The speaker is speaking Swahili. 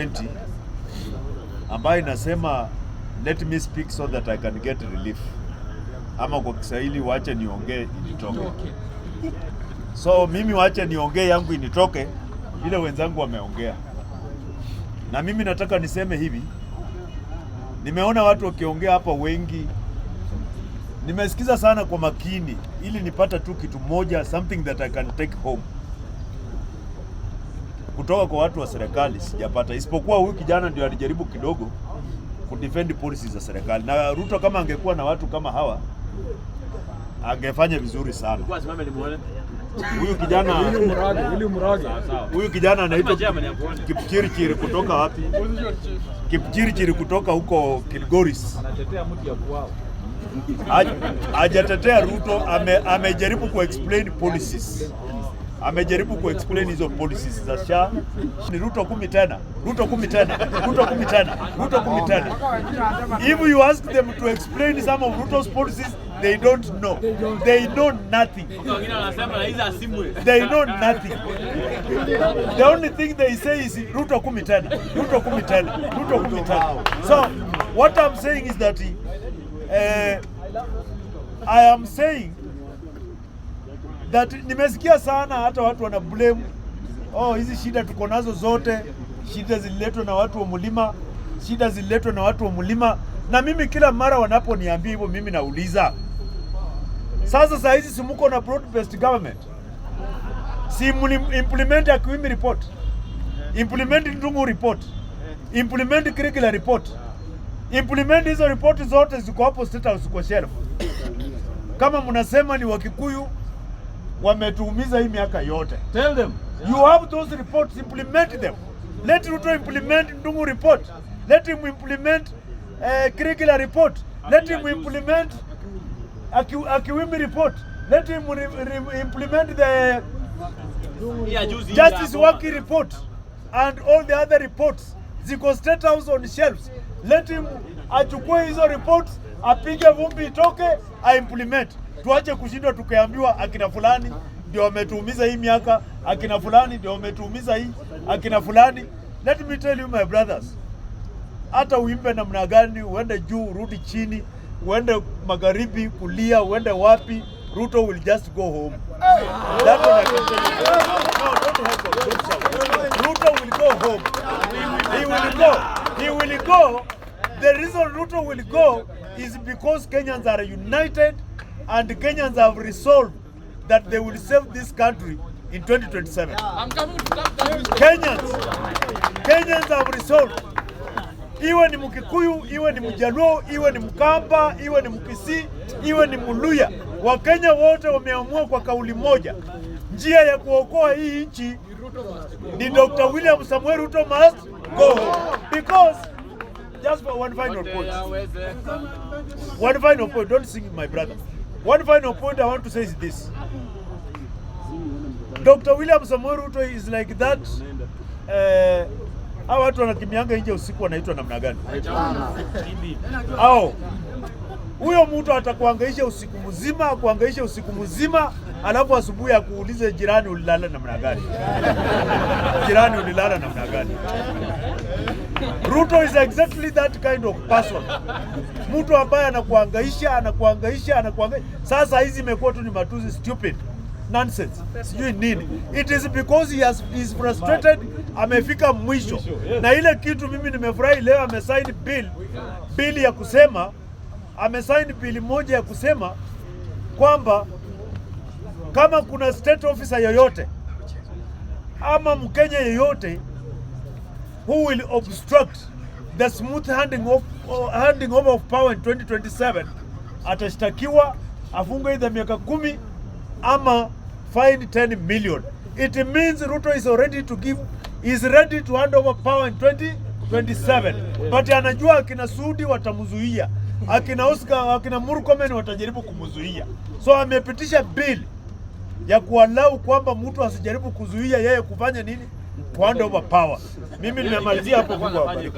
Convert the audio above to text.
2020 ambayo inasema let me speak so that I can get relief, ama kwa Kiswahili wache niongee initoke. So mimi wache niongee yangu initoke ile wenzangu wameongea. Na mimi nataka niseme hivi, nimeona watu wakiongea hapa wengi, nimesikiza sana kwa makini ili nipata tu kitu moja, something that I can take home kutoka kwa watu wa serikali. Sijapata, isipokuwa huyu kijana ndio alijaribu kidogo kudefend policies za serikali, na Ruto kama angekuwa na watu kama hawa angefanya vizuri sana. Huyu kijana anaitwa Kipchirchir kutoka wapi? Kipchirchir kutoka huko Kilgoris. Anatetea mtu ya kwao. Hajatetea Ruto, amejaribu kuexplain policies. Amejaribu kuexplain hizo policies za SHA. Ni Ruto 10 tena. Ruto 10 tena. Ruto 10 tena. Ruto 10 tena. If you ask them to explain some of Ruto's policies, they don't know. They know nothing. They know nothing. The only thing they say is Ruto 10 tena. Ruto 10 tena. Ruto 10 tena. So what I'm saying is that I am saying that nimesikia sana hata watu wana blame, hizi shida tuko nazo zote, shida zililetwa na watu wa mlima, shida zililetwa na watu wa mlima. Na mimi kila mara wanaponiambia hivyo, mimi nauliza, sasa hizi si mko na broad based government? Si implement Akwimi report, implement Ndungu report, implement Kirigila report, implement hizo report zote ziko hapo State House kwa shelf. Kama mnasema ni Wakikuyu wametuumiza hii miaka yote, tell them you have those reports, implement them. Let Ruto implement Ndungu report, let him implement Kirigila report, let him implement Akwimi report, let him implement the Justice Waki report and all the other reports ziko State House on shelves. Let him achukue hizo reports, apige vumbi itoke, implement. Tuache kushindwa tukiambiwa akina fulani ndio wametuumiza hii miaka, akina fulani ndio wametuumiza hii, akina fulani. Let me tell you my brothers, hata uimbe namna gani, uende juu rudi chini, uende magharibi kulia, uende wapi, Ruto will just go home. That's what I can tell you. No, don't help. Ruto will go home. He will go. He will go. The reason Ruto will go is because Kenyans are united and Kenyans have resolved that they will save this country in 2027. Kenyans have resolved. Iwe ni Mkikuyu, iwe ni Mjaluo, iwe ni Mkamba, iwe ni Mkisii, iwe ni Muluya, Wakenya wote wameamua kwa kauli moja, njia ya kuokoa hii nchi ni Dr. William Samuel Ruto must go home. Because just for one final point. One final point, don't sing my brother. One final point I want to say is this. Dr. William Samuel Ruto is like that. Hawa watu wanakimianga nje usiku wanaitwa namna gani? Huyo mtu atakuangaisha usiku mzima, kuangaisha usiku mzima, alafu asubuhi akuulize jirani ulilala namna gani? Jirani ulilala namna gani? Ruto is exactly that kind of person. Mtu ambaye anakuangaisha. Sasa hizi imekuwa tu ni matuzi, stupid nonsense, sijui nini. It is because he is frustrated, amefika mwisho. Na ile kitu mimi nimefurahi leo amesign bill ya kusema, amesign bill moja ya kusema kwamba kama kuna state officer yoyote ama Mkenya yoyote who will obstruct the smooth handing over of power in 2027 atashtakiwa, afungwe either miaka 10 ama fine 10 million. It means Ruto is ready to hand over power in 2027. But anajua akina Sudi watamzuia, akina Oscar, akina Murkomen watajaribu kumzuia. So amepitisha bill ya kualau kwamba mtu asijaribu kuzuia yeye kufanya nini? To hand over power. Mimi nimemalizia hapo kwa habari.